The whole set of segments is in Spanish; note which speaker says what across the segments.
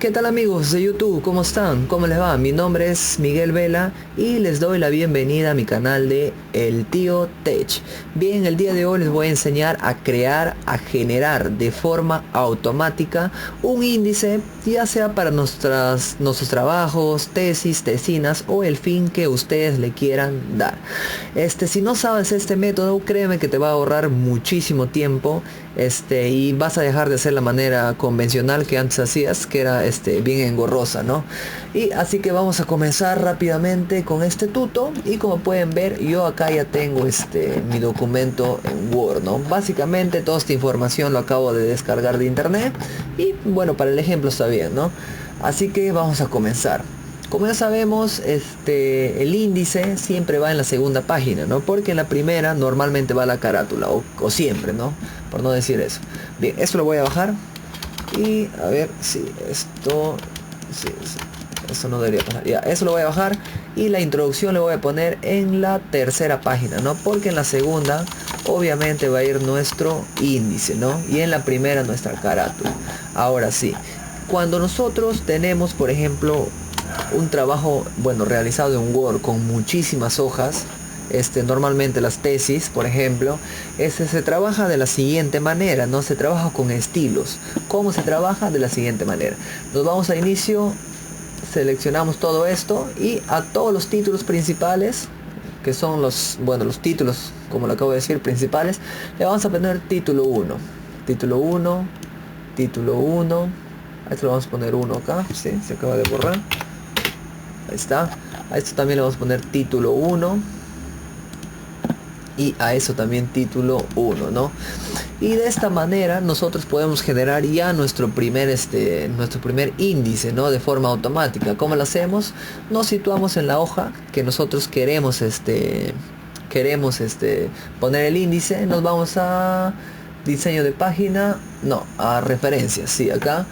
Speaker 1: ¿Qué tal amigos de YouTube? ¿Cómo están? ¿Cómo les va? Mi nombre es Miguel Vela y les doy la bienvenida a mi canal de El Tío Tech. Bien, el día de hoy les voy a enseñar a crear, a generar de forma automática un índice, ya sea para nuestros trabajos, tesis, tesinas o el fin que ustedes le quieran dar. Si no sabes este método, créeme que te va a ahorrar muchísimo tiempo y vas a dejar de hacer la manera convencional que antes hacías, que era bien engorrosa, ¿no? Y así que vamos a comenzar rápidamente con este tuto. Y como pueden ver, yo acá ya tengo mi documento en Word, ¿no? Básicamente toda esta información lo acabo de descargar de internet y bueno, para el ejemplo está bien, ¿no? Así que vamos a comenzar. Como ya sabemos, el índice siempre va en la segunda página, ¿no? Porque en la primera normalmente va la carátula, o siempre, ¿no? Por no decir eso. Bien, esto lo voy a bajar. Y a ver si esto... Sí, eso no debería pasar. Ya, eso lo voy a bajar. Y la introducción le voy a poner en la tercera página, ¿no? Porque en la segunda, obviamente, va a ir nuestro índice, ¿no? Y en la primera nuestra carátula. Ahora sí. Cuando nosotros tenemos, por ejemplo, un trabajo, bueno, realizado en Word con muchísimas hojas, normalmente las tesis, por ejemplo, se trabaja de la siguiente manera, no se trabaja con estilos. ¿Cómo se trabaja? De la siguiente manera. Nos vamos a inicio, seleccionamos todo esto y a todos los títulos principales, que son los títulos, como lo acabo de decir, principales, le vamos a poner título 1, título 1, título 1. A esto le vamos a poner 1 acá, sí, se acaba de borrar. Ahí está. A esto también le vamos a poner título 1. Y a eso también título 1, ¿no? Y de esta manera nosotros podemos generar ya nuestro primer índice, ¿no? De forma automática. ¿Cómo lo hacemos? Nos situamos en la hoja que nosotros queremos poner el índice. Nos vamos a diseño de página, no, a referencias, sí, acá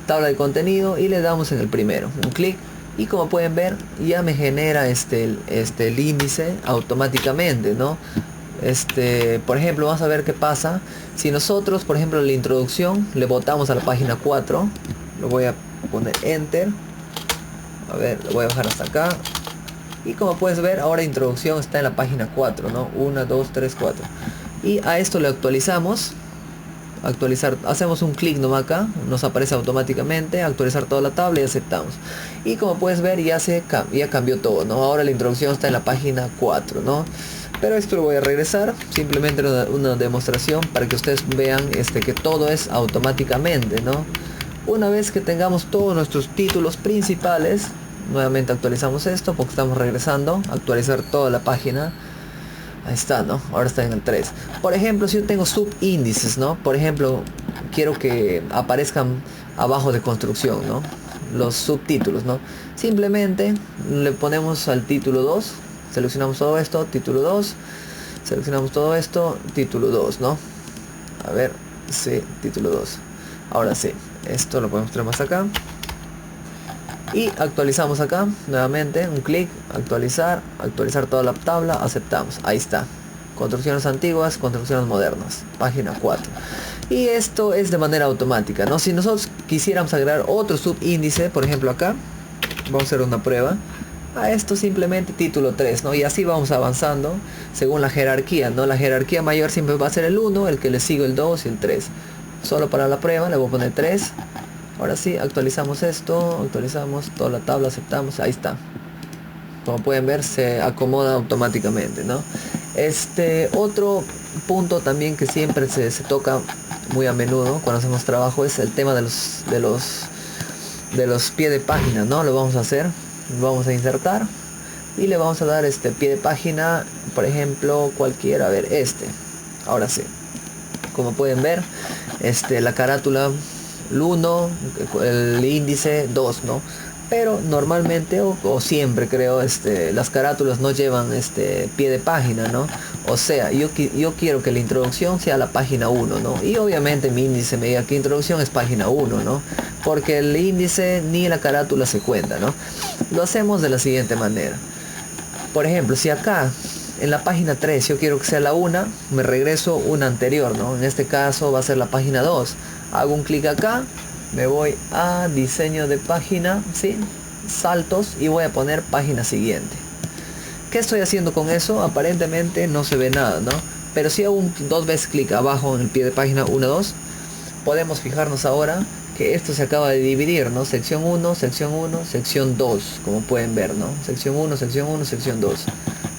Speaker 1: tabla de contenido y le damos en el primero, un clic. Y como pueden ver, ya me genera el índice automáticamente, ¿no? Por ejemplo, vamos a ver qué pasa si nosotros, por ejemplo, en la introducción le botamos a la página 4. Lo voy a poner enter. A ver, lo voy a bajar hasta acá. Y como puedes ver, ahora introducción está en la página 4, ¿no? 1, 2, 3, 4. Y a esto le actualizamos. Actualizar, hacemos un clic nomás acá, nos aparece automáticamente, actualizar toda la tabla y aceptamos. Y como puedes ver, ya cambió todo, ¿no? Ahora la introducción está en la página 4, ¿no? Pero esto lo voy a regresar, simplemente una demostración para que ustedes vean que todo es automáticamente, ¿no? Una vez que tengamos todos nuestros títulos principales, nuevamente actualizamos esto porque estamos regresando, actualizar toda la página. Ahí está, ¿no? Ahora está en el 3. Por ejemplo, si yo tengo subíndices, ¿no? Por ejemplo, quiero que aparezcan abajo de construcción, ¿no? Los subtítulos, ¿no? Simplemente le ponemos al título 2, seleccionamos todo esto, título 2, seleccionamos todo esto, título 2, ¿no? A ver, sí, título 2. Ahora sí, esto lo podemos traer más acá. Y actualizamos acá, nuevamente, un clic, actualizar toda la tabla, aceptamos, ahí está. Construcciones antiguas, construcciones modernas, página 4. Y esto es de manera automática, ¿no? Si nosotros quisiéramos agregar otro subíndice, por ejemplo acá, vamos a hacer una prueba. A esto simplemente título 3, ¿no? Y así vamos avanzando según la jerarquía, ¿no? La jerarquía mayor siempre va a ser el 1, el que le sigue el 2 y el 3. Solo para la prueba le voy a poner 3. Ahora sí, actualizamos esto, actualizamos toda la tabla, aceptamos, ahí está. Como pueden ver, se acomoda automáticamente, ¿no? Otro punto también que siempre se toca muy a menudo cuando hacemos trabajo es el tema de los pie de página, ¿no? Lo vamos a hacer, lo vamos a insertar y le vamos a dar pie de página, por ejemplo, cualquiera, a ver, ahora sí. Como pueden ver, la carátula el 1, el índice 2, ¿no? Pero normalmente o siempre creo las carátulas no llevan pie de página, ¿no? O sea, yo quiero que la introducción sea la página 1, ¿no? Y obviamente mi índice me diga que introducción es página 1, ¿no? Porque el índice ni la carátula se cuenta, ¿no? Lo hacemos de la siguiente manera. Por ejemplo, si acá en la página 3 yo quiero que sea la 1, me regreso una anterior, ¿no? En este caso va a ser la página 2. Hago un clic acá me voy a diseño de página, ¿sí? Saltos, y voy a poner página siguiente. ¿Qué estoy haciendo con eso? Aparentemente no se ve nada, ¿no? Pero si hago dos veces clic abajo en el pie de página 1, 2, podemos fijarnos ahora que esto se acaba de dividir, ¿no? Sección 1, sección 1, sección 2, como pueden ver, ¿no? Sección 1, sección 1, sección 2.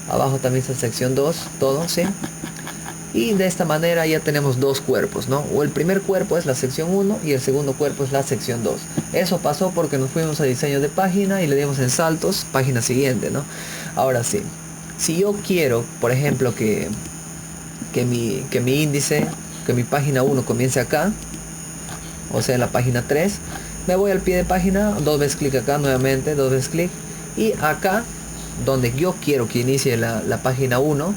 Speaker 1: Abajo también está sección 2, todo, ¿sí? Y de esta manera ya tenemos dos cuerpos, ¿no? O el primer cuerpo es la sección 1 y el segundo cuerpo es la sección 2. Eso pasó porque nos fuimos a diseño de página y le dimos en saltos, página siguiente, ¿no? Ahora sí, si yo quiero, por ejemplo, que mi índice, que mi página 1 comience acá, o sea en la página 3, me voy al pie de página, dos veces clic acá nuevamente, dos veces clic, y acá donde yo quiero que inicie la página 1,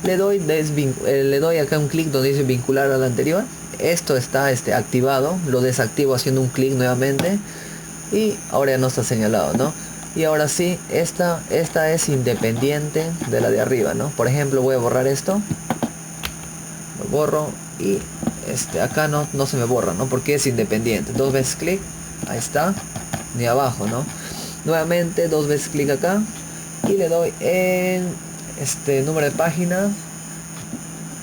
Speaker 1: le doy acá un clic donde dice vincular al anterior. Esto está activado, lo desactivo haciendo un clic nuevamente y ahora ya no está señalado, ¿no? Y ahora sí, esta es independiente de la de arriba, ¿no? Por ejemplo, voy a borrar esto, lo borro y acá no se me borra, ¿no? Porque es independiente. Dos veces clic, ahí está, ni abajo, ¿no? Nuevamente dos veces clic acá y le doy en número de página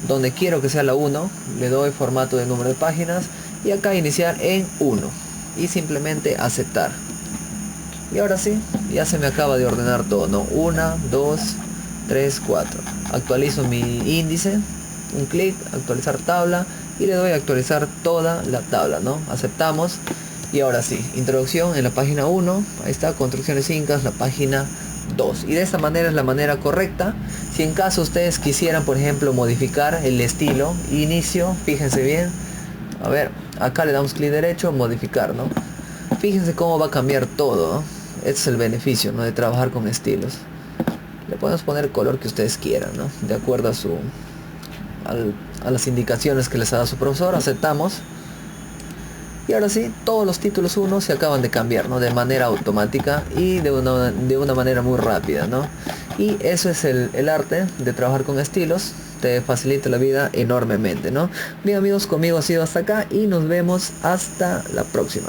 Speaker 1: donde quiero que sea la 1, le doy formato de número de páginas y acá iniciar en 1 y simplemente aceptar. Y ahora sí, ya se me acaba de ordenar todo, ¿no? 1, 2, 3, 4. Actualizo mi índice, un clic, actualizar tabla y le doy a actualizar toda la tabla, ¿no? Aceptamos. Y ahora sí, introducción en la página 1, ahí está, construcciones incas, la página 2. Y de esta manera es la manera correcta. Si en caso ustedes quisieran, por ejemplo, modificar el estilo, inicio, fíjense bien, a ver, acá le damos clic derecho, modificar, ¿no? Fíjense cómo va a cambiar todo, ¿no? Este es el beneficio, ¿no?, de trabajar con estilos. Le podemos poner el color que ustedes quieran, ¿no?, de acuerdo a las indicaciones que les ha dado su profesor. Aceptamos. Y ahora sí, todos los títulos 1 se acaban de cambiar, ¿no?, de manera automática y de una manera muy rápida, ¿no? Y eso es el arte de trabajar con estilos. Te facilita la vida enormemente, ¿no? Bien amigos, conmigo ha sido hasta acá y nos vemos hasta la próxima.